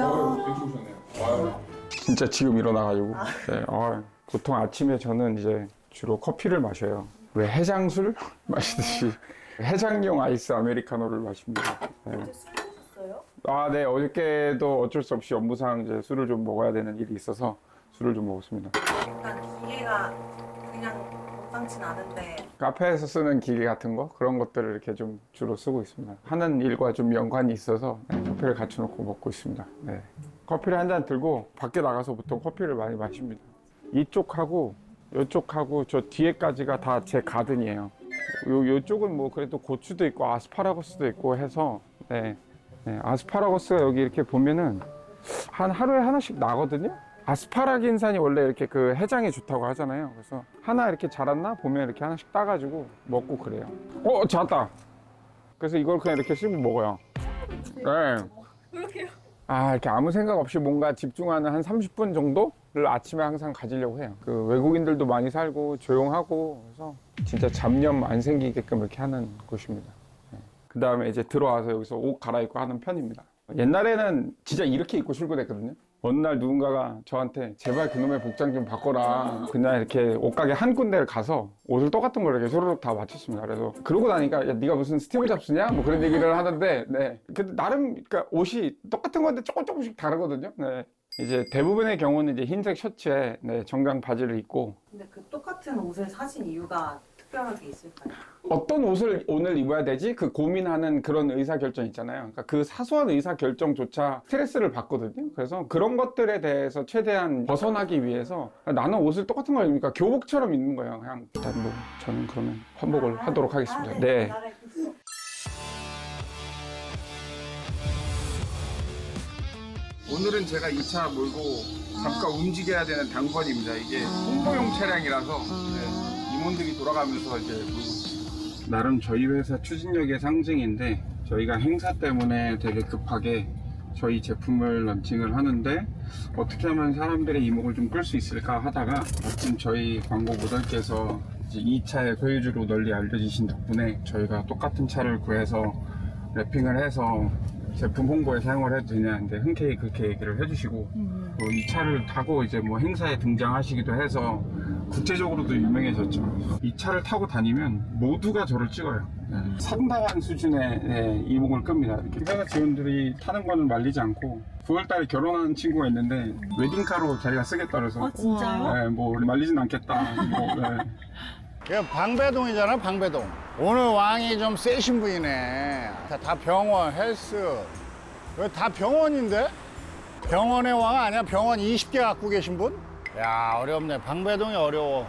안녕하세요. 일찍 오셨네요. 진짜 지금 일어나가지고. 네, 보통 아침에 저는 이제 주로 커피를 마셔요. 왜 해장술 마시듯이 해장용 아이스 아메리카노를 마십니다. 네. 어제 술 드셨어요? 네, 어저께도 어쩔 수 없이 업무상 이제 술을 좀 먹어야 되는 일이 있어서 술을 좀 먹었습니다. 약간 기계가 그냥 범상치 않은데 카페에서 쓰는 기계 같은 거 그런 것들을 이렇게 좀 주로 쓰고 있습니다. 하는 일과 좀 연관이 있어서 커피를 갖춰놓고 먹고 있습니다. 네. 커피를 한 잔 들고 밖에 나가서 보통 커피를 많이 마십니다. 이쪽하고 이쪽하고 저 뒤에까지가 다 제 가든이에요. 요쪽은 뭐 그래도 고추도 있고 아스파라거스도 있고 해서 네, 아스파라거스가 여기 이렇게 보면은 한 하루에 하나씩 나거든요. 아스파라긴산이 원래 이렇게 그 해장에 좋다고 하잖아요. 그래서 하나 이렇게 자랐나 보면 이렇게 하나씩 따가지고 먹고 그래요. 자랐다. 그래서 이걸 그냥 이렇게 씹어 먹어요. 네. 그렇게요? 이렇게 아무 생각 없이 뭔가 집중하는 한 30분 정도를 아침에 항상 가지려고 해요. 그 외국인들도 많이 살고 조용하고 그래서 진짜 잡념 안 생기게끔 이렇게 하는 곳입니다. 그 다음에 이제 들어와서 여기서 옷 갈아입고 하는 편입니다. 옛날에는 진짜 이렇게 입고 출근했거든요. 어느 날 누군가가 저한테 제발 그놈의 복장 좀 바꿔라. 그냥 이렇게 옷가게 한 군데를 가서 옷을 똑같은 걸 이렇게 소로록 다 맞췄습니다. 그래서 그러고 나니까 야, 네가 무슨 스티브 잡스냐? 뭐 그런 얘기를 하는데 네. 근데 나름 그러니까 옷이 똑같은 건데 조금씩 다르거든요. 네. 이제 대부분의 경우는 이제 흰색 셔츠에 정장 바지를 입고 근데 그 똑같은 옷을 사신 이유가 특별하게 있을까요? 어떤 옷을 오늘 입어야 되지? 그 고민하는 그런 의사결정 있잖아요. 그러니까 그 사소한 의사결정조차 스트레스를 받거든요. 그래서 그런 것들에 대해서 최대한 벗어나기 위해서 나는 옷을 똑같은 걸 입으니까 교복처럼 입는 거예요. 그냥 일단 뭐 저는 그러면 환복을 하도록 하겠습니다. 네. 오늘은 제가 이 차 몰고 잠깐 움직여야 되는 당번입니다. 이게 홍보용 차량이라서 임원들이 돌아가면서 이제 몰고 있습니다. 나름 저희 회사 추진력의 상징인데 저희가 행사 때문에 되게 급하게 저희 제품을 런칭을 하는데 어떻게 하면 사람들의 이목을 좀 끌 수 있을까 하다가 마침 저희 광고 모델께서 이 차의 소유주로 널리 알려지신 덕분에 저희가 똑같은 차를 구해서 랩핑을 해서 제품 홍보에 사용을 해도 되냐는데 흔쾌히 그렇게 얘기를 해주시고 또 이 차를 타고 이제 뭐 행사에 등장하시기도 해서 국제적으로도 유명해졌죠. 이 차를 타고 다니면 모두가 저를 찍어요. 상당한 수준의 이목을 끕니다. 이렇게 회사 직원들이 타는 거는 말리지 않고 9월달에 결혼하는 친구가 있는데 웨딩카로 자기가 쓰겠다 그래서 진짜요? 네, 뭐 말리진 않겠다. 뭐, 네. 이거 방배동이잖아, 방배동. 오늘 왕이 좀 세신 분이네. 다 병원, 헬스. 이거 다 병원인데? 병원의 왕 아니야? 병원 20개 갖고 계신 분? 야, 어렵네. 방배동이 어려워.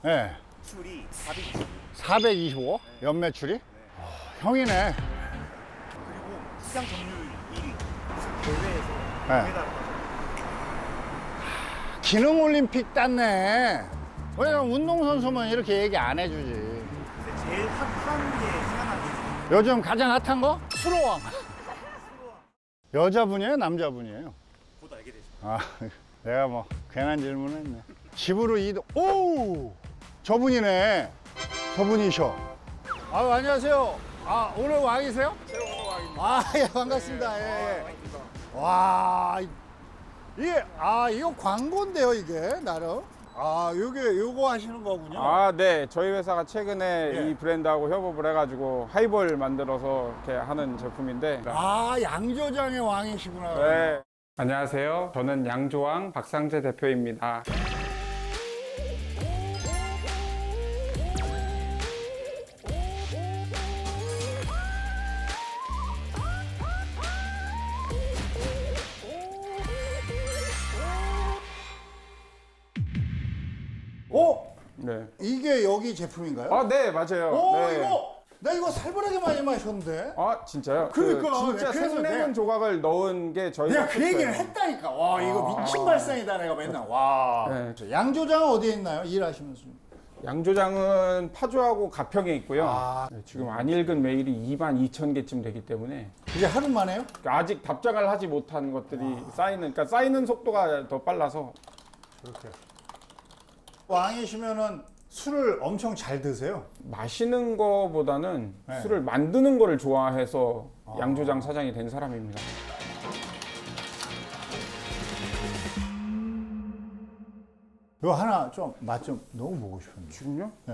네. 매출이 400조 425? 연매출이? 형이네. 그리고 시장 점유율 1위 대회에서 네. 금메달 기능올림픽 땄네. 왜냐면 운동선수면 이렇게 얘기 안 해주지. 근데 제일 핫한 게 생각나는 요즘 가장 핫한 거? 수로왕. 여자분이에요? 남자분이에요? 곧 알게 되죠. 내가 뭐 괜한 질문을 했네. 집으로 이동. 오! 저분이네. 저분이셔. 안녕하세요. 오늘 왕이세요? 네, 오늘 왕입니다. 예, 반갑습니다. 예. 와, 이게 이거 광고인데요, 이게 나름. 요거 하시는 거군요. 네. 저희 회사가 최근에 이 브랜드하고 협업을 해가지고 하이볼 만들어서 이렇게 하는 제품인데. 양조장의 왕이시구나. 네. 안녕하세요. 저는 양조왕 박상재 대표입니다. 네. 이게 여기 제품인가요? 네, 맞아요. 네. 나 이거 살벌하게 많이 마셨는데. 진짜요? 그러니까, 진짜 네, 그래서 생레몬 내가- 조각을 넣은 게 저희가 내가 그 얘기를 했다니까. 와, 이거 미친 발상이다, 내가 맨날. 와. 네. 양조장은 어디에 있나요? 일하시면서. 양조장은 파주하고 가평에 있고요. 네, 지금 안 읽은 메일이 22,000개쯤 되기 때문에 그게 하루 만에요? 아직 답장을 하지 못한 것들이 그러니까 쌓이는 속도가 더 빨라서. 그렇게. 왕이시면은 술을 엄청 잘 드세요? 마시는 거보다는 네. 술을 만드는 거를 좋아해서 양조장 사장이 된 사람입니다. 이거 하나 좀 맛 좀 너무 보고 싶은데. 지금요? 네.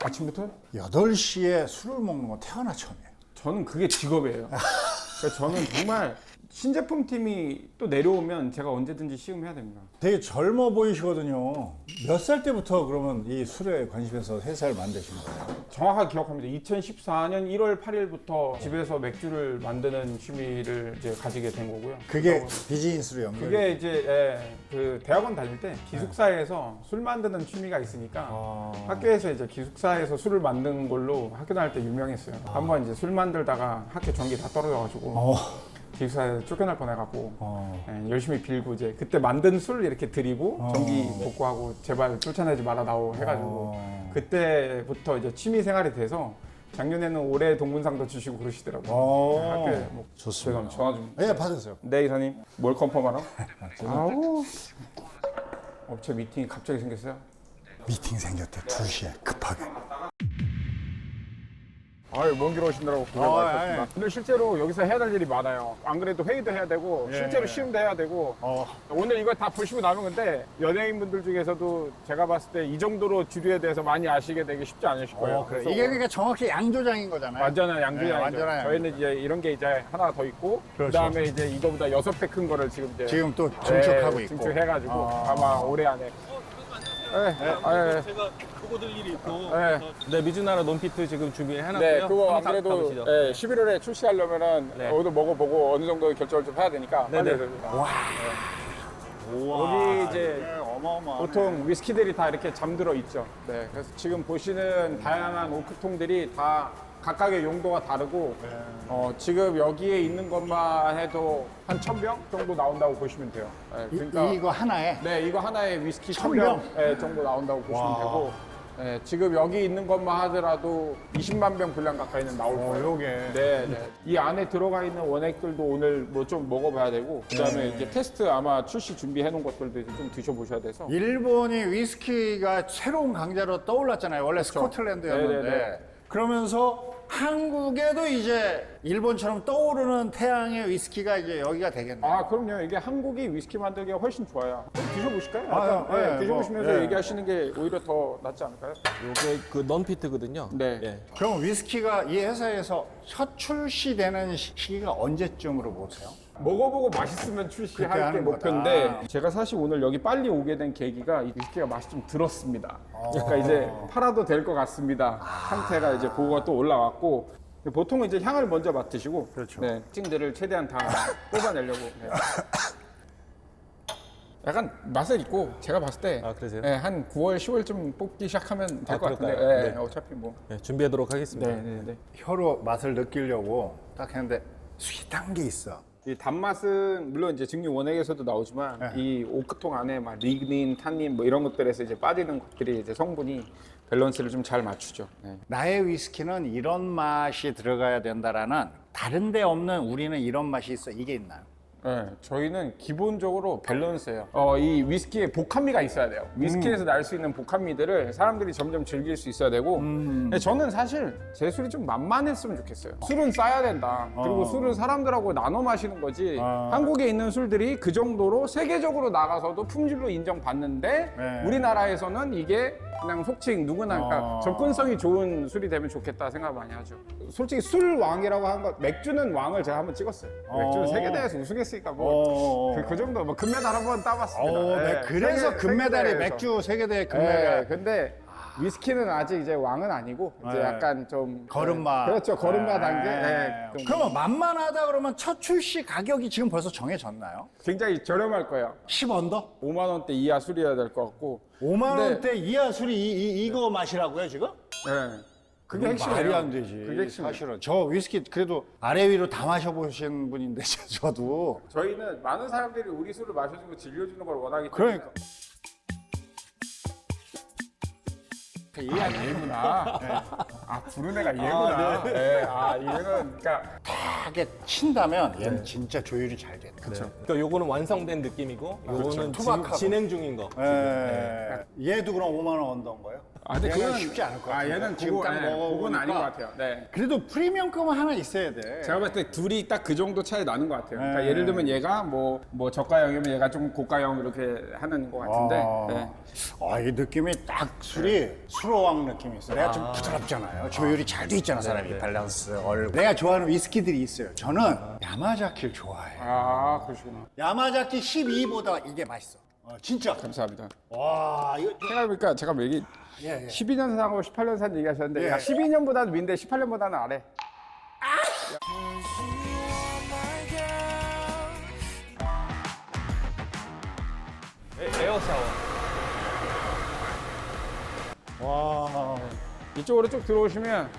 아침부터? 8시에 술을 먹는 건 태어나 처음이에요. 저는 그게 직업이에요. 그러니까 저는 정말 신제품 팀이 또 내려오면 제가 언제든지 시음해야 됩니다. 되게 젊어 보이시거든요. 몇 살 때부터 그러면 이 술에 관심해서 회사를 만드신 거예요? 정확하게 기억합니다. 2014년 1월 8일부터 집에서 맥주를 만드는 취미를 이제 가지게 된 거고요. 그게 비즈니스로 연결이 그게 이제 그 대학원 다닐 때 기숙사에서 술 만드는 취미가 있으니까 학교에서 이제 기숙사에서 술을 만드는 걸로 학교 다닐 때 유명했어요. 한번 이제 술 만들다가 학교 전기 다 떨어져가지고 기숙사에 쫓겨날 뻔해갖고 열심히 빌고 이제 그때 만든 술 이렇게 드리고 전기 복구하고 제발 쫓아내지 말아 나오 해가지고 그때부터 이제 취미 생활이 돼서 작년에는 올해 동문상도 주시고 그러시더라고요. 학교에 뭐 좋습니다. 제가 전화 좀. 예, 받으세요. 네 이사님 뭘 컨펌하러? 아우 업체 미팅이 갑자기 생겼어요. 미팅 생겼대, 2시에 급하게. 아유 먼 길 오시느라고 고생 많으셨습니다. 근데 실제로 여기서 해야 될 일이 많아요. 안 그래도 회의도 해야 되고 실제로 시음도 해야 되고 오늘 이거 다 보시고 나면 근데 연예인분들 중에서도 제가 봤을 때 이 정도로 주류에 대해서 많이 아시게 되기 쉽지 않으실 거예요. 그래. 그래서 이게 그러니까 정확히 양조장인 거잖아요. 완전한 양조장이죠. 네, 완전한 양조. 저희는 이제 이런 게 이제 하나 더 있고 그렇죠. 그다음에 이제 이거보다 6배 큰 거를 지금 이제 지금 또 증축하고 있고. 증축해가지고 아마 올해 안에. 제가 보고 들 일이 있고 네, 미즈나라 논피트 지금 준비해놨고요. 네, 그거 안 한번 그래도 가보시죠. 11월에 출시하려면은 네. 오도 먹어보고 어느 정도 결정을 좀 해야 되니까 빨리 해야 됩니다. 여기 이제 어마어마하네. 보통 위스키들이 다 이렇게 잠들어 있죠. 네, 그래서 지금 보시는 다양한 오크통들이 다 각각의 용도가 다르고 지금 여기에 있는 것만 해도 한 1000병 정도 나온다고 보시면 돼요. 네, 그러니까 이거 하나에? 네, 이거 하나에 위스키 1000병? 1000병 정도 나온다고 보시면 되고 지금 여기 있는 것만 하더라도 20만 병 분량 가까이는 나올 거예요. 요게. 네, 네. 이 안에 들어가 있는 원액들도 오늘 뭐 좀 먹어봐야 되고 그다음에 이제 테스트 아마 출시 준비해 놓은 것들도 이제 좀 드셔보셔야 돼서 일본이 위스키가 새로운 강자로 떠올랐잖아요. 원래 스코틀랜드였는데. 네네네. 그러면서 한국에도 이제 일본처럼 떠오르는 태양의 위스키가 이제 여기가 되겠네요. 아 그럼요. 이게 한국이 위스키 만들기가 훨씬 좋아요. 드셔보실까요? 아, 네, 네, 드셔보시면서 뭐, 얘기하시는 게 오히려 더 낫지 않을까요? 요게 그 논피트거든요. 네. 예. 그럼 위스키가 이 회사에서 첫 출시되는 시기가 언제쯤으로 보세요? 먹어보고 맛있으면 그렇게 출시할 게 하는 목표인데 거다. 제가 사실 오늘 여기 빨리 오게 된 계기가 이 위스키가 맛이 좀 들었습니다. 그러니까 이제 팔아도 될 것 같습니다. 상태가 이제 보고가 또 올라왔고 보통은 이제 향을 먼저 맡으시고 그렇죠. 네, 특징들을 최대한 다 뽑아내려고 네. 약간 맛을 있고 제가 봤을 때 아, 그러세요? 네, 한 9월, 10월쯤 뽑기 시작하면 될 것 같은데 그럴까요? 네, 네. 어차피 뭐 예, 준비하도록 하겠습니다. 네, 네, 네. 혀로 맛을 느끼려고 딱 했는데 스윗한 게 있어. 이 단맛은 물론 이제 증류 원액에서도 나오지만 이 오크통 안에 막 리그닌, 탄닌 뭐 이런 것들에서 이제 빠지는 것들이 이제 성분이 밸런스를 좀 잘 맞추죠. 네. 나의 위스키는 이런 맛이 들어가야 된다라는 다른 데 없는 우리는 이런 맛이 있어. 이게 있나요? 네, 저희는 기본적으로 밸런스예요. 이 위스키에 복합미가 있어야 돼요. 위스키에서 날 수 있는 복합미들을 사람들이 점점 즐길 수 있어야 되고 근데 저는 사실 제 술이 좀 만만했으면 좋겠어요. 술은 쌓여야 된다. 그리고 술은 사람들하고 나눠 마시는 거지 한국에 있는 술들이 그 정도로 세계적으로 나가서도 품질로 인정받는데 네. 우리나라에서는 이게 그냥 속칭 누구나 그러니까 접근성이 좋은 술이 되면 좋겠다 생각 많이 하죠. 솔직히 술 왕이라고 한 것 맥주는 왕을 제가 한번 찍었어요. 맥주는 세계대회에서 우승했으니까 뭐 그 정도 뭐 금메달 한번 따봤습니다. 네, 그래서 금메달이 세계대회에서. 맥주 세계대회 네, 금메달. 근데 위스키는 아직 이제 왕은 아니고 이제 네. 약간 좀 걸음마. 그렇죠 걸음마 단계. 네. 네, 좀 그러면 만만하다 그러면 첫 출시 가격이 지금 벌써 정해졌나요? 굉장히 저렴할 거예요. 10언더? 5만 원대 이하 술이어야 될 것 같고. 5만 근데- 원대 이하 술이 이거 맛이라고요 지금? 네. 그게 핵심이에요. 말이 안 되지. 그게 핵심이에요. 사실은 저 위스키 그래도 아래 위로 다 마셔보신 분인데 저도 저희는 많은 사람들이 우리 술을 마셔주고 즐겨주는 걸 원하기 때문에. 그러니까 얘구나. 아 부른 애가 얘구나. 네. 아 얘는 그러니까 하게 친다면 얘는 진짜 조율이 잘 돼. 그렇죠. 그러니까 요거는 완성된 느낌이고 요거는 투박하고. 진행 중인 거. 얘도 그럼 5만 원 언더인 거예요? 아, 근데 얘는 그건 쉽지 않을 것 아, 같아요. 얘는 지금 그거, 딱 네, 그건 먹어보니까. 아닌 것 같아요. 네. 그래도 프리미엄급은 하나 있어야 돼. 제가 봤을 때 둘이 딱 그 정도 차이 나는 것 같아요. 그러니까 네. 예를 들면 얘가 뭐 저가형이면 얘가 좀 고가형 이렇게 하는 것 같은데. 네. 이 느낌이 딱 술이 수로왕 느낌이 있어. 내가 좀 부드럽잖아요. 조율이 잘 돼 있잖아, 사람이. 밸런스, 얼굴. 내가 좋아하는 위스키들이 있어요. 저는 야마자키를 좋아해요. 아, 그러시구나. 야마자키 12보다 이게 맛있어. 진짜. 감사합니다. 와, 이거. 생각해보니까 제가 뭐 얘기 예. 12년산하고 18년산 얘기하셨는데 예. 야, 12년보다는 윈데 18년보다는 아래. 에어 샤워. 와. 이쪽으로 쭉 들어오시면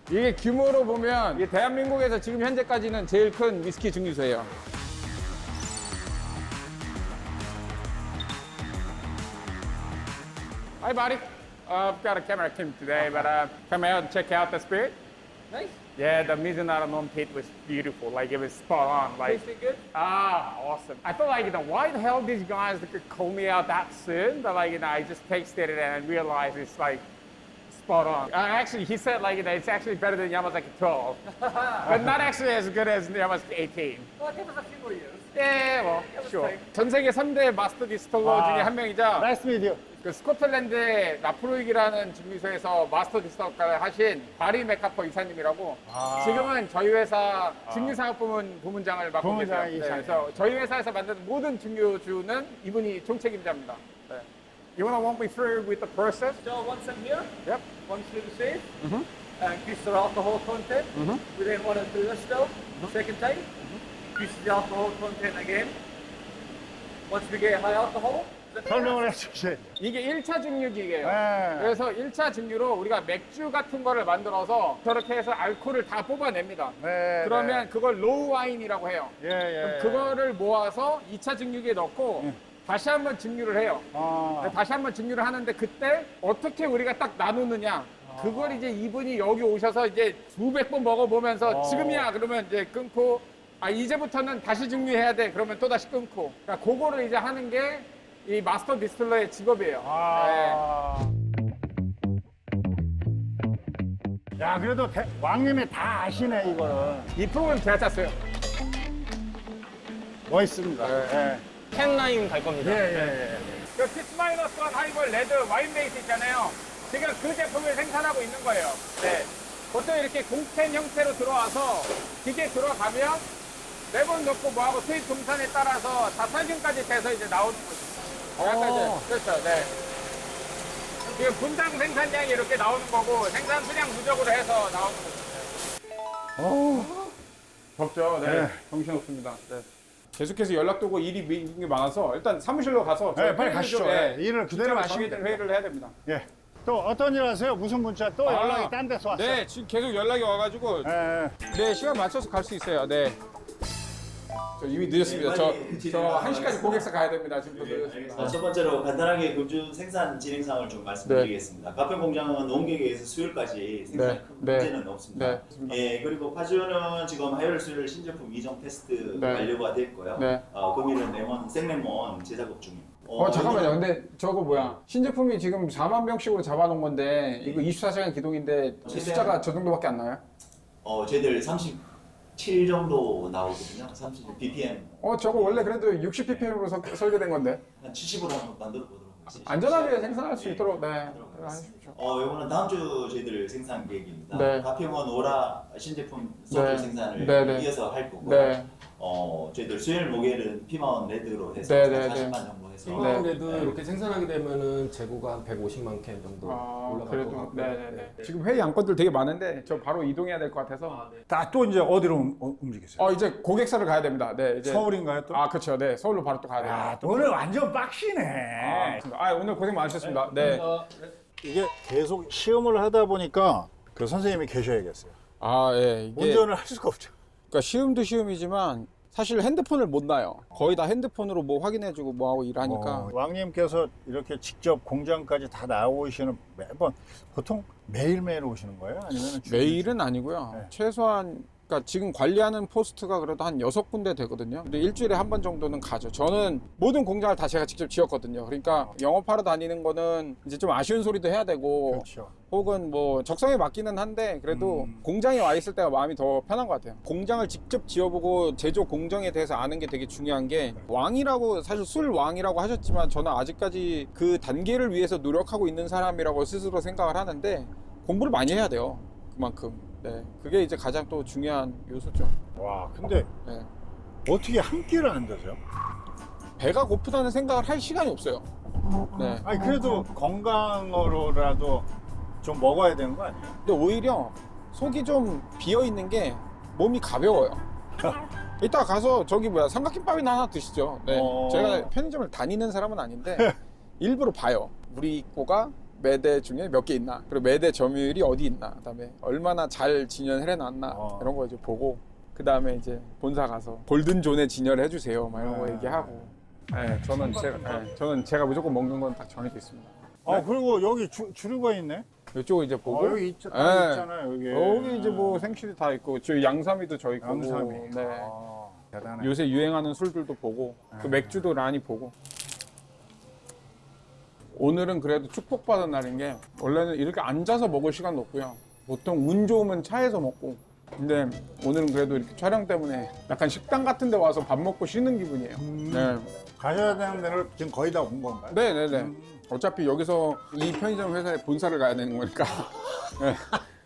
이게 규모로 보면 이게 대한민국에서 지금 현재까지는 제일 큰 위스키 증류소예요. Hi, buddy. I've got a camera team today, but come out and check out the spirit. Nice. Yeah, the Mizunara non-pit was beautiful. Like, it was spot on. Like, Tasting good? Awesome. I felt like, why the hell these guys could call me out that soon? But like, I just tasted it and realized it's like spot on. Actually, he said like, it's actually better than Yamazaki 12, but not actually as good as Yamazaki 18. Well, give us a few more years. Yeah, well, sure. 전 세계 3대 마스터 디스틸러 중에 한 명이자 나이스 미디어. 그 스코틀랜드의 라프로익이라는 증류소에서 마스터 디스틸러를 하신 바리 맥카퍼 이사님이라고 지금은 저희 회사 증류상업 부문장을 맡고 계세요. 부문장 이사님. 그래서 저희 회사에서 만드는 모든 증류주는 이분이 총책임자입니다. 네. You wanna walk me through with the process? So one some here, Yep. one through the safe, increase the alcohol content. We then run it through this still, second time, increase the alcohol content again. Once we get high alcohol, 설명을 해주세요. 이게 1차 증류기예요. 네. 그래서 1차 증류로 우리가 맥주 같은 거를 만들어서 저렇게 해서 알코올을 다 뽑아냅니다. 네, 그러면 그걸 로우 와인이라고 해요. 예. 그럼 그거를 모아서 2차 증류기에 넣고 다시 한번 증류를 해요. 다시 한번 증류를 하는데 그때 어떻게 우리가 딱 나누느냐. 그걸 이제 이분이 여기 오셔서 이제 수백 번 먹어보면서 지금이야 그러면 이제 끊고 이제부터는 다시 증류해야 돼 그러면 또 다시 끊고 그러니까 그거를 이제 하는 게 이 마스터 디스틸러의 직업이에요. 야, 그래도 왕님이 다 아시네, 이거는. 이 프로그램 제가 짰어요. 멋있습니다. 예. 캔라인 갈 겁니다. 그 피스 마이너스 원 하이볼 레드 와인 베이스 있잖아요. 지금 그 제품을 생산하고 있는 거예요. 네. 보통 이렇게 공캔 형태로 들어와서 기계 들어가면 레몬 넣고 뭐하고 수입 동산에 따라서 다 살균까지 돼서 이제 나오는 거죠. 약간 이제, 그렇죠. 네. 지금 분당 생산량이 이렇게 나오는 거고 생산 수량 누적으로 해서 나오는 거죠. 덥죠. 네. 정신없습니다. 네. 계속해서 연락도 오고 일이 있는 게 많아서 일단 사무실로 가서 네, 빨리 회의를 가시죠. 좀, 예, 일을 그대로 하시면 정해진 됩니다. 회의를 해야 됩니다. 예. 또 어떤 일 하세요? 무슨 문자? 또 연락이 딴 데서 왔어요? 네, 지금 계속 연락이 와가지고 예. 네 시간 맞춰서 갈 수 있어요. 네. 저 이미 늦었습니다. 저 1시까지 고객사 가야 됩니다. 지금 늦었습니다. 첫 번째로 간단하게 금주 생산 진행 사항을 좀 말씀드리겠습니다. 가평 공장은 농객에서 수요일까지 생산 네. 큰 네. 문제는 없습니다. 네. 예, 그리고 파주는 지금 하열 수요일 신제품 이정 테스트 네. 완료가 됐고요. 네. 금일은 레몬 생레몬 제작업 중입니다. 잠깐만요. 근데 저거 뭐야? 신제품이 지금 4만 병씩으로 잡아놓은 건데 이거 24시간 기동인데 숫자가 저 정도밖에 안 나와요? 저희들 37 정도 나오거든요. 30 BPM 저거 원래 그래도 60ppm으로 설계된 건데 한 70으로 한번 만들어 보도록 하겠습니다. 안전하게 생산할 수 있도록 네. 하십시오. 이거는 다음 주 저희들 생산 계획입니다. 네. 가평은 오라 신제품 소주 네. 생산을 네, 네. 이어서 할 거고, 네. 저희들 수요일 목요일은 피마운 레드로 해서 네, 네, 40만 네. 정도 해서 피마운드도 네. 이렇게 생산하게 되면은 재고가 한 150만 캔 정도 올라갈 것 그래도 같고. 네네네. 지금 회의 안건들 되게 많은데 저 바로 이동해야 될 것 같아서. 또 이제 어디로 움직이세요? 이제 고객사를 가야 됩니다. 네, 이제 서울인가요, 또? 그렇죠. 네, 서울로 바로 또 가야 됩니다. 오늘 완전 빡시네. 오늘 고생 많으셨습니다. 네. 이게 계속 시험을 하다 보니까 그 선생님이 계셔야겠어요. 예, 이게 운전을 할 수가 없죠. 그러니까 시음도 시음이지만 사실 핸드폰을 못 놔요. 거의 다 핸드폰으로 뭐 확인해주고 뭐 하고 일하니까. 왕님께서 이렇게 직접 공장까지 다 나오시는 매번 보통 매일매일 오시는 거예요? 아니면 매일은 아니고요. 네. 최소한 그러니까 지금 관리하는 포스트가 그래도 한 6군데 되거든요. 근데 일주일에 한 번 정도는 가죠. 저는 모든 공장을 다 제가 직접 지었거든요. 그러니까 영업하러 다니는 거는 이제 좀 아쉬운 소리도 해야 되고 그렇죠. 혹은 뭐 적성에 맞기는 한데 그래도 공장에 와 있을 때가 마음이 더 편한 것 같아요. 공장을 직접 지어보고 제조 공정에 대해서 아는 게 되게 중요한 게 왕이라고 사실 술 왕이라고 하셨지만 저는 아직까지 그 단계를 위해서 노력하고 있는 사람이라고 스스로 생각을 하는데 공부를 많이 해야 돼요. 그만큼. 네, 그게 이제 가장 또 중요한 요소죠. 와, 근데 네. 어떻게 한 끼를 안 드세요? 배가 고프다는 생각을 할 시간이 없어요. 네. 아니 그래도 건강으로라도 좀 먹어야 되는 거 아니에요? 근데 오히려 속이 좀 비어 있는 게 몸이 가벼워요. 이따 가서 저기 뭐야 삼각김밥이나 하나 드시죠. 네. 제가 편의점을 다니는 사람은 아닌데 일부러 봐요. 우리 거가 매대 중에 몇 개 있나, 그리고 매대 점유율이 어디 있나, 그다음에 얼마나 잘 진열을 해놨나 이런 거 이제 보고 그 다음에 이제 본사 가서 골든 존에 진열을 해주세요, 막 이런 거 얘기하고. 네, 저는 제가 무조건 먹는 건 딱 정해져 있습니다. 그리고 여기 주류가 있네. 이쪽 이제 보고 여기 네. 있잖아요. 여기. 여기 이제 뭐 생실이 다 있고 저 양삼이도 저희 거고. 양삼이. 네. 대단해. 요새 유행하는 술들도 보고 그 맥주도 많이 보고. 오늘은 그래도 축복받은 날인 게 원래는 이렇게 앉아서 먹을 시간도 없고요. 보통 운 좋으면 차에서 먹고. 근데 오늘은 그래도 이렇게 촬영 때문에 약간 식당 같은 데 와서 밥 먹고 쉬는 기분이에요. 네. 가셔야 되는 데를 지금 거의 다 온 건가요? 네네네. 어차피 여기서 이 편의점 회사에 본사를 가야 되는 거니까. 네.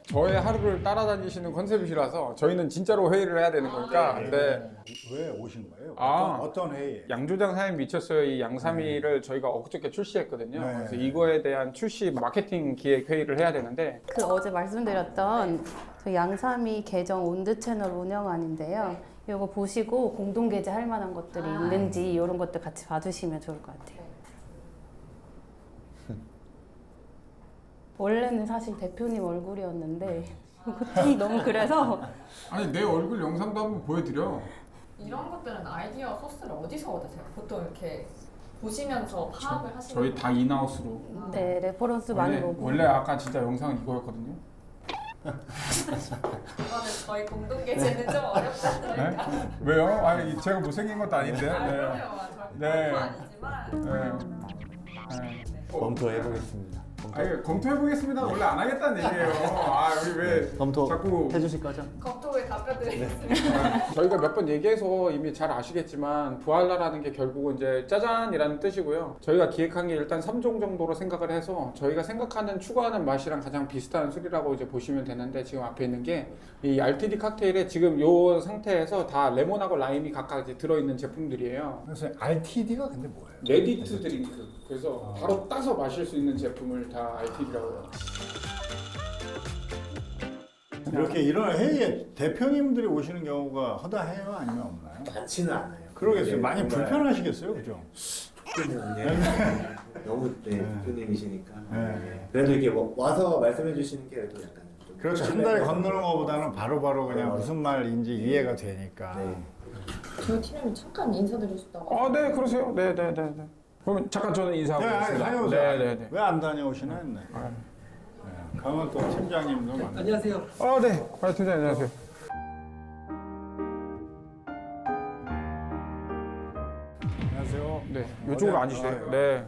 저의 하루를 따라다니시는 컨셉이라서 저희는 진짜로 회의를 해야 되는 거니까. 네. 왜 오신 거예요? 아. 어떤 회의? 양조장 사장님 미쳤어요. 이 양삼이를 저희가 엊그저께 출시했거든요. 네. 그래서 이거에 대한 출시 마케팅 기획 회의를 해야 되는데 그 어제 말씀드렸던 저 양삼이 계정 온드 채널 운영하는데요. 이거 보시고 공동 게재할 만한 것들이 있는지 이런 것들 같이 봐주시면 좋을 것 같아요. 원래는 사실 대표님 얼굴이었는데 좀 너무 그래서 아니 내 얼굴 영상도 한번 보여드려. 이런 것들은 아이디어 소스를 어디서 얻으세요? 보통 이렇게 보시면서 파악을 하시는 저희 다 인하우스로. 네 레퍼런스 많이 보고 원래 아까 진짜 영상은 이거였거든요. 이거는 저희 공동 게재는 좀 어렵지 않을까? 네? 왜요? 아니 제가 못생긴 것도 아닌데. 그럼요. 네. 저도 아니지만 검토해보겠습니다. 아니 검토해보겠습니다. 원래 안 하겠다는 얘기예요. 아 우리 왜 자꾸 해주실 거죠? 검토에 답변드리겠습니다. 저희가 몇 번 얘기해서 이미 잘 아시겠지만 부활라라는 게 결국은 이제 짜잔이라는 뜻이고요. 저희가 기획한 게 일단 3종 정도로 생각을 해서 저희가 생각하는 추구하는 맛이랑 가장 비슷한 술이라고 이제 보시면 되는데 지금 앞에 있는 게 이 RTD 칵테일에 지금 요 상태에서 다 레몬하고 라임이 각각 이제 들어있는 제품들이에요. 그래서 RTD가 근데 뭐예요? 레디 투 드링크. 그래서 바로 따서 마실 수 있는 제품을 다 RTD라고 해요. 이렇게 이런 회의에 대표님들이 오시는 경우가 허다해요? 아니면 없나요? 많지는 않아요. 그러겠어요. 네, 많이 정말 불편하시겠어요, 그죠? 조금은 너무 대표님이시니까. 네. 그래도 이렇게 와서 말씀해 주시는 게 그래도 약간 좀 그렇죠. 한 달에 건너는 것보다는 바로바로 그냥 무슨 말인지 이해가 되니까. 네. 저희 팀장님 잠깐 인사드리고 싶다고. 아, 네, 그러세요. 네. 그러면 잠깐 저는 인사하고 있습니다. 다녀오세요. 네. 왜 안 다녀오시나 했네. 가면 또 팀장님도 만나요. 안녕하세요. 아, 네. 팀장님 안녕하세요. 안녕하세요. 네, 이쪽으로 앉으세요. 네.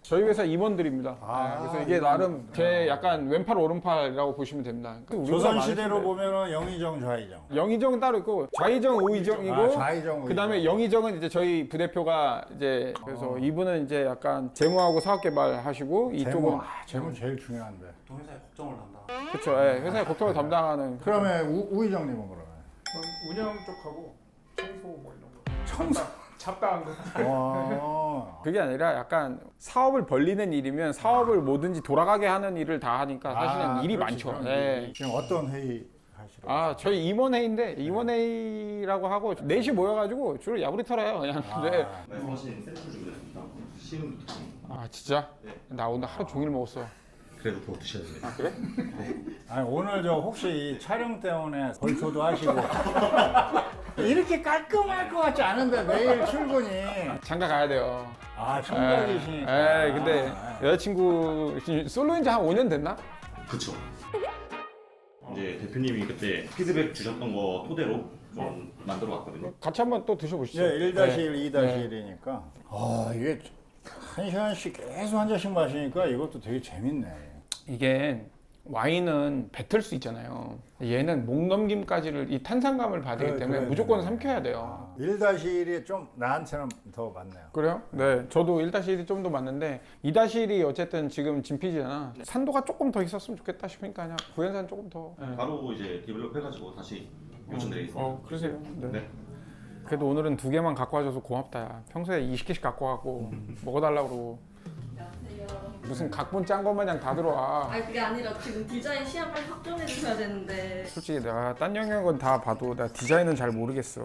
저희 회사 임원들입니다. 그래서 이게 나름 제 약간 왼팔 오른팔이라고 보시면 됩니다. 조선시대로 보면은 영의정, 좌의정. 영의정은 따로 있고 좌의정, 우의정이고 좌의정, 그다음에 영의정은 이제 저희 부대표가 이제 그래서 이분은 이제 약간 재무하고 사업개발 하시고 이쪽은 재무 제일 중요한데. 또 회사에 걱정을 한다. 그렇죠. 예, 회사의 고통을 담당하는 그러면 우의정님은 그러면? 운영 쪽하고 청소 뭐 이런 거. 청소. 잡다한 거. 와. 그게 아니라 약간 사업을 벌리는 일이면 사업을 뭐든지 돌아가게 하는 일을 다 하니까 사실은 일이 그렇지, 많죠. 그럼. 네. 지금 어떤 회의 하시러? 저희 임원회의인데 임원회의라고 하고 4시 모여가지고 주로 야구리 털어요. 그냥. 네. 말씀하신 샘플 준비했습니다. 시음부터. 진짜? 나 오늘 하루 종일 먹었어. 그래도 더 드셔야 돼요. 그래? 아니 오늘 저 혹시 이 촬영 때문에 벌초도 하시고 이렇게 깔끔할 것 같지 않은데 내일 출근이 장가 가야 돼요. 청각이시니까. 근데 여자친구 솔로인 지 한 5년 됐나? 그쵸. 이제 대표님이 그때 피드백 주셨던 거 토대로 좀 만들어 봤거든요. 같이 한번 또 드셔보시죠. 네, 1-1, 2-1이니까. 아, 이게 1시간씩 계속 한 잔씩 마시니까 이것도 되게 재밌네. 이게 와인은 뱉을 수 있잖아요. 얘는 목 넘김까지를 이 탄산감을 받기 때문에 무조건 삼켜야 돼요. 1-1이 좀 나한테는 더 맞네요. 그래요? 네, 저도 1-1이 좀 더 맞는데 2-1이 어쨌든 지금 진피지잖아. 산도가 조금 더 있었으면 좋겠다 싶으니까 그냥 구연산 조금 더. 네. 바로 이제 디벨롭 해가지고 다시 요청드리겠습니다. 그러세요. 네. 네. 그래도 오늘은 2개만 갖고 와줘서 고맙다. 야. 평소에 20개씩 갖고 와갖고 먹어달라고 그러고. 무슨 각본 짠 것 마냥 다 들어와. 아니 그게 아니라 지금 디자인 시안 빨리 확정해 주셔야 되는데. 솔직히 내가 딴 영역은 다 봐도 내가 디자인은 잘 모르겠어.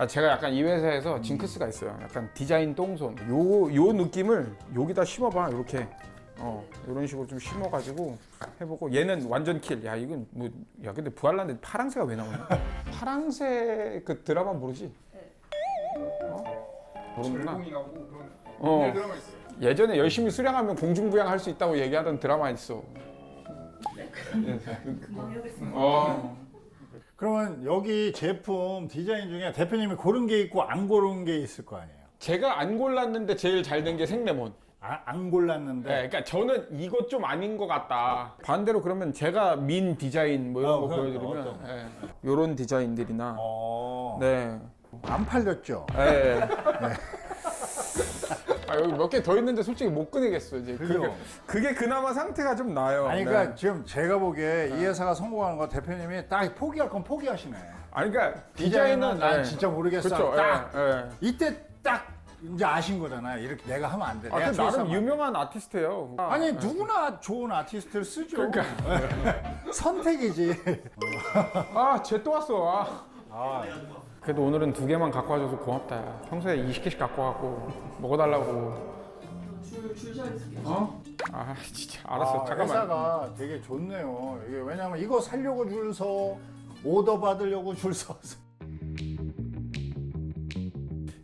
제가 약간 이 회사에서 징크스가 있어요. 약간 디자인 똥손. 요 느낌을 여기다 심어봐. 이렇게. 이런 식으로 좀 심어가지고 해보고 얘는 완전 킬. 야 이건 뭐 야 근데 부활란데 파랑새가 왜 나오냐? 파랑새 그 드라마 모르지? 모르는구나. 드라마 있어요. 예전에 열심히 수량하면 공중부양할 수 있다고 얘기하던 드라마 있어. 금방 해오겠습니다. 그러면 여기 제품 디자인 중에 대표님이 고른 게 있고 안 고른 게 있을 거 아니에요? 제가 안 골랐는데 제일 잘 된 게 생레몬. 안 골랐는데? 네, 그러니까 저는 이거 좀 아닌 것 같다. 반대로 그러면 제가 민 디자인 뭐 이런 거 보여드리면 이런 디자인들이나 네. 안 팔렸죠? 네. 여기 몇 개 더 있는데 솔직히 못 꺼내겠어 이제. 그게 그나마 상태가 좀 나아요. 아니 그러니까 지금 제가 보기에 이 회사가 성공하는 거 대표님이 딱 포기할 건 포기하시네. 아니 그러니까 디자인은 난 진짜 모르겠어. 그렇죠. 딱 이때 딱 이제 아신 거잖아요. 이렇게 내가 하면 안 돼. 내가 나름 유명한 아티스트예요. 아니 누구나 좋은 아티스트를 쓰죠. 그러니까 선택이지. 쟤 또 왔어. 그래도 오늘은 2개만 갖고 와줘서 고맙다. 야. 평소에 20개씩 갖고 와갖고 먹어달라고. 줄 서 있을게요. 진짜 알았어. 잠깐만. 회사가 되게 좋네요. 이게 왜냐면 이거 살려고 줄 서, 오더 받으려고 줄 서서.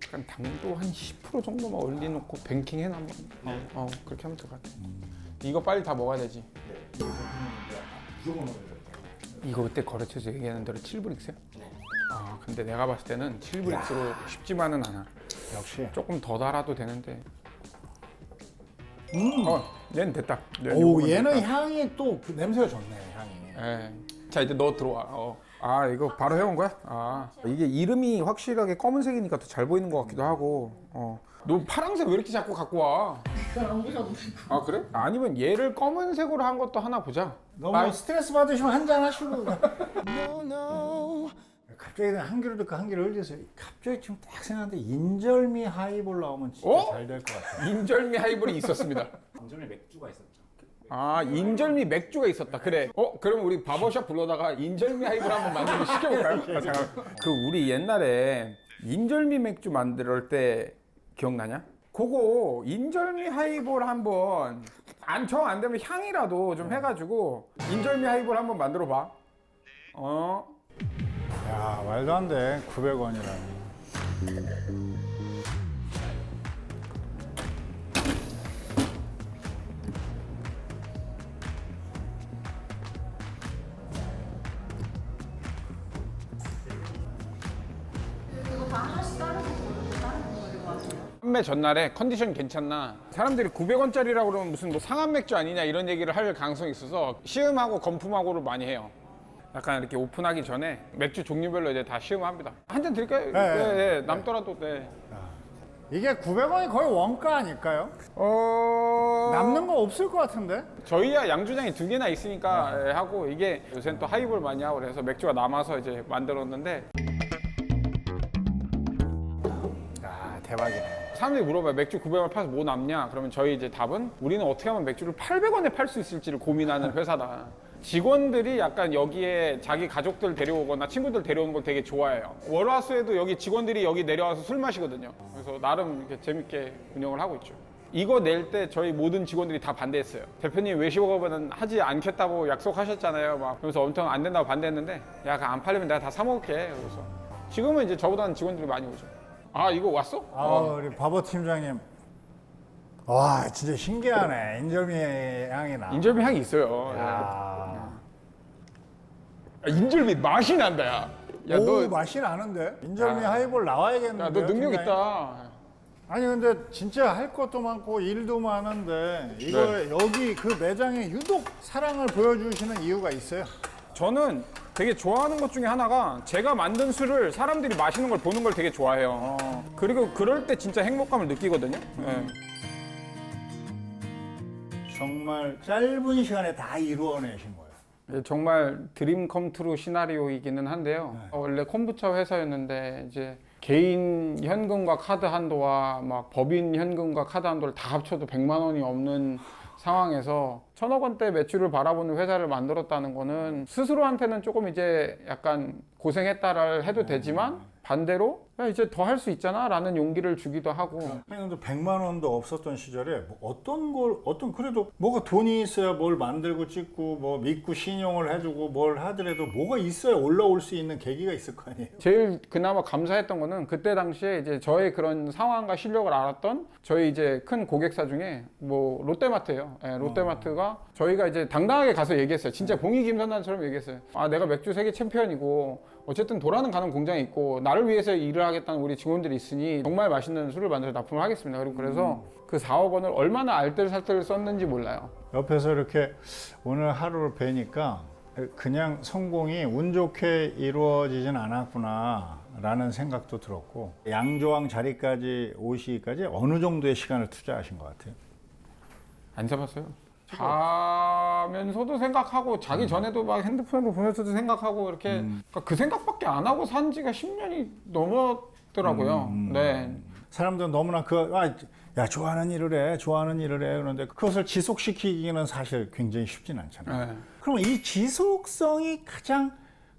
약간 당도 한 10% 정도만 올려놓고 뱅킹 해놔. 그렇게 하면 될 것 같아. 이거 빨리 다 먹어야 되지. 이거 그때 거래처에서 얘기하는 대로 7브릭스야? 근데 내가 봤을 때는 7브릭스로 쉽지만은 않아. 역시. 조금 더 달아도 되는데. 얘는 됐다. 얘는 됐다. 향이 또 그 냄새가 좋네, 향이. 자, 이제 너 들어와. 이거 바로 해온 거야? 이게 이름이 확실하게 검은색이니까 더 잘 보이는 것 같기도 하고. 너 파란색 왜 이렇게 자꾸 갖고 와? 그걸 안 보셔도 되고. 그래? 아니면 얘를 검은색으로 한 것도 하나 보자. 너무 스트레스 받으시면 한잔 하시고. 갑자기 한 귀로 듣고 한 귀로 흘려서 갑자기 지금 딱 생각하는데 인절미 하이볼 나오면 진짜 잘 될 것 같아. 인절미 하이볼이 있었습니다. 인절미 맥주가 있었죠. 인절미 맥주가 있었다. 그래. 그럼 우리 바버샵 불러다가 인절미 하이볼 한번 만들고 시켜볼까요? 잠깐만. 우리 옛날에 인절미 맥주 만들 때 기억나냐? 그거 인절미 하이볼 한번 정 안 되면 향이라도 좀 해가지고 인절미 하이볼 한번 만들어 봐. 야, 말도 안 돼. 900원이라니. 판매 전날에 컨디션 괜찮나? 사람들이 900원짜리라고 그러면 무슨 뭐 상한 맥주 아니냐 이런 얘기를 할 가능성이 있어서 시음하고 건품하고를 많이 해요. 약간 이렇게 오픈하기 전에 맥주 종류별로 이제 다 시음합니다. 한 잔 드릴까요? 네, 남더라도. 이게 900원이 거의 원가 아닐까요? 남는 거 없을 것 같은데? 저희야 양주장이 2개나 있으니까 하고 이게 요새는 또 하이볼 많이 하고 그래서 맥주가 남아서 이제 만들었는데 대박이네. 사람들이 물어봐요. 맥주 900원 팔아서 뭐 남냐? 그러면 저희 이제 답은 우리는 어떻게 하면 맥주를 800원에 팔 수 있을지를 고민하는 회사다. 직원들이 약간 여기에 자기 가족들 데려오거나 친구들 데려오는 걸 되게 좋아해요. 월화수에도 여기 직원들이 여기 내려와서 술 마시거든요. 그래서 나름 이렇게 재밌게 운영을 하고 있죠. 이거 낼 때 저희 모든 직원들이 다 반대했어요. 대표님 외식업은 하지 않겠다고 약속하셨잖아요. 막 그러면서 엄청 안 된다고 반대했는데 야, 안 팔리면 내가 다 사 먹을게. 그래서 지금은 이제 저보다는 직원들이 많이 오죠. 이거 왔어? 우리 바버 팀장님. 와, 진짜 신기하네. 인절미 향이 나. 인절미 향이 있어요. 인절미 맛이 난다, 야. 야, 오, 너, 맛이 나는데? 인절미 아. 하이볼 나와야겠는데. 야, 너 능력 팀장님? 있다. 아니 근데 진짜 할 것도 많고 일도 많은데 이거 네. 여기 그 매장에 유독 사랑을 보여주시는 이유가 있어요? 저는 되게 좋아하는 것 중에 하나가 제가 만든 술을 사람들이 마시는 걸 보는 걸 되게 좋아해요. 그리고 그럴 때 진짜 행복감을 느끼거든요. 네. 정말 짧은 시간에 다 이루어내신 거예요. 예, 정말 드림 컴트루 시나리오이기는 한데요. 원래 콤부차 회사였는데 이제 개인 현금과 카드 한도와 막 법인 현금과 카드 한도를 다 합쳐도 100만 원이 없는 상황에서 1,000억 원대 매출을 바라보는 회사를 만들었다는 거는 스스로한테는 조금 이제 약간 고생했다를 해도 되지만 반대로 야, 이제 더 할 수 있잖아 라는 용기를 주기도 하고. 아니 근데 100만 원도 없었던 시절에 뭐 어떤 그래도 뭐가 돈이 있어야 뭘 만들고 찍고 뭐 믿고 신용을 해주고 뭘 하더라도 뭐가 있어야 올라올 수 있는 계기가 있을 거 아니에요? 제일 그나마 감사했던 거는 그때 당시에 이제 저의 그런 상황과 실력을 알았던 저희 이제 큰 고객사 중에 뭐 롯데마트예요. 예, 롯데마트가 저희가 이제 당당하게 가서 얘기했어요. 진짜 봉이 김선단처럼 얘기했어요. 아, 내가 맥주 세계 챔피언이고 어쨌든 돌아는 가는 공장이 있고 나를 위해서 일을 하겠다는 우리 직원들이 있으니 정말 맛있는 술을 만들어 납품을 하겠습니다. 그리고 그래서 그 4억 원을 얼마나 알뜰살뜰 썼는지 몰라요. 옆에서 이렇게 오늘 하루를 뵈니까 그냥 성공이 운 좋게 이루어지진 않았구나 라는 생각도 들었고 양조왕 자리까지 오시기까지 어느 정도의 시간을 투자하신 것 같아요? 안 잡았어요. 자면서도 생각하고 자기 전에도 막 핸드폰으로 보면서도 생각하고 이렇게 그러니까 그 생각밖에 안 하고 산 지가 10년이 넘었더라고요. 네. 사람들은 너무나 야 좋아하는 일을 해 그런데 그것을 지속시키기는 사실 굉장히 쉽진 않잖아요. 네. 그럼 이 지속성이 가장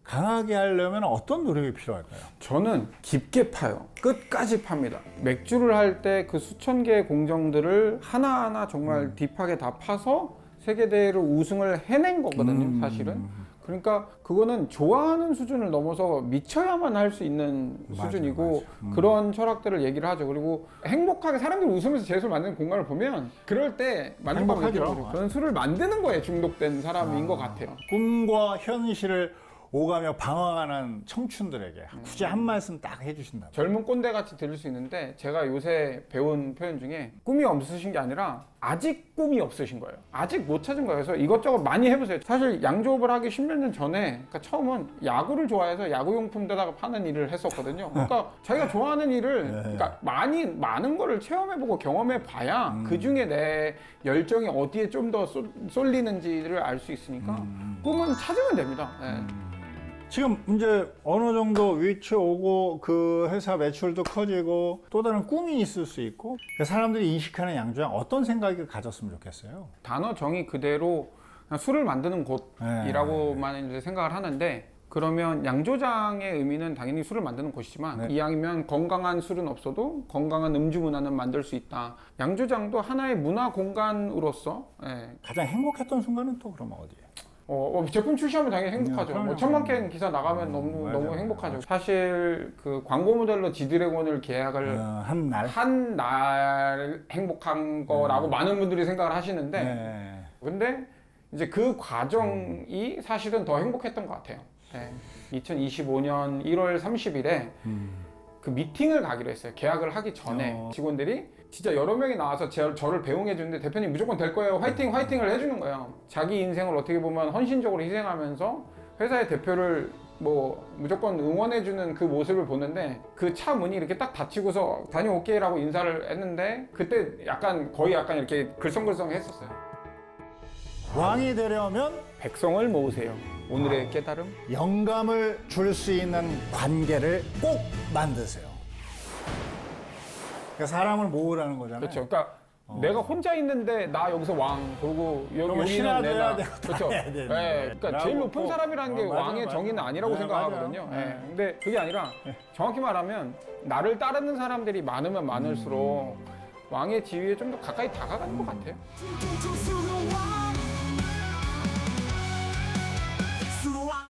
강하게 하려면 어떤 노력이 필요할까요? 저는 깊게 파요. 끝까지 팝니다. 맥주를 할 때 그 수천 개의 공정들을 하나하나 정말 딥하게 다 파서 세계대회로 우승을 해낸 거거든요, 사실은. 그러니까 그거는 좋아하는 수준을 넘어서 미쳐야만 할 수 있는 수준이고 그런 철학들을 얘기를 하죠. 그리고 행복하게 사람들이 웃으면서 제 술 만드는 공간을 보면 그럴 때 만족감을 느끼고 그런 술을 만드는 거에 중독된 사람인 것 같아요. 꿈과 현실을 오가며 방황하는 청춘들에게 굳이 한 말씀 딱 해주신다면? 젊은 꼰대같이 들릴 수 있는데 제가 요새 배운 표현 중에 꿈이 없으신 게 아니라 아직 꿈이 없으신 거예요. 아직 못 찾은 거예요. 그래서 이것저것 많이 해보세요. 사실 양조업을 하기 10몇 년 전에 그러니까 처음은 야구를 좋아해서 야구용품에다가 파는 일을 했었거든요. 그러니까 자기가 좋아하는 일을 그러니까 많은 거를 체험해보고 경험해봐야 그중에 내 열정이 어디에 좀 더 쏠리는지를 알 수 있으니까 꿈은 찾으면 됩니다. 네. 지금 이제 어느 정도 위치 오고 그 회사 매출도 커지고 또 다른 꿈이 있을 수 있고 사람들이 인식하는 양조장 어떤 생각을 가졌으면 좋겠어요? 단어 정의 그대로 그냥 술을 만드는 곳이라고만 이제 생각을 하는데 그러면 양조장의 의미는 당연히 술을 만드는 곳이지만 이왕이면 건강한 술은 없어도 건강한 음주 문화는 만들 수 있다. 양조장도 하나의 문화 공간으로서 가장 행복했던 순간은 또 그러면 어디예요? 제품 출시하면 당연히 행복하죠. 뭐 1000만 캔 기사 나가면 너무 행복하죠. 사실 그 광고 모델로 지드래곤을 계약을 한 날 행복한 거라고 많은 분들이 생각을 하시는데 근데 이제 그 과정이 사실은 더 행복했던 것 같아요. 2025년 1월 30일에 그 미팅을 가기로 했어요. 계약을 하기 전에 직원들이 진짜 여러 명이 나와서 저를 배웅해 주는데 대표님 무조건 될 거예요. 화이팅을 해주는 거예요. 자기 인생을 어떻게 보면 헌신적으로 희생하면서 회사의 대표를 뭐 무조건 응원해 주는 그 모습을 보는데 그 차 문이 이렇게 딱 닫히고서 다녀올게라고 인사를 했는데 그때 거의 약간 이렇게 글썽글썽 했었어요. 왕이 되려면 백성을 모으세요. 오늘의 깨달음? 영감을 줄 수 있는 관계를 꼭 만드세요. 그러니까 사람을 모으라는 거잖아요. 그렇죠. 그러니까 내가 혼자 있는데 나 여기서 왕 그리고 여기는 내가 그렇죠. 그러니까 제일 높은 사람이라는 게 왕의 정의는 아니라고 생각하거든요. 근데 그게 아니라 정확히 말하면 나를 따르는 사람들이 많으면 많을수록 왕의 지위에 좀 더 가까이 다가가는 것 같아요.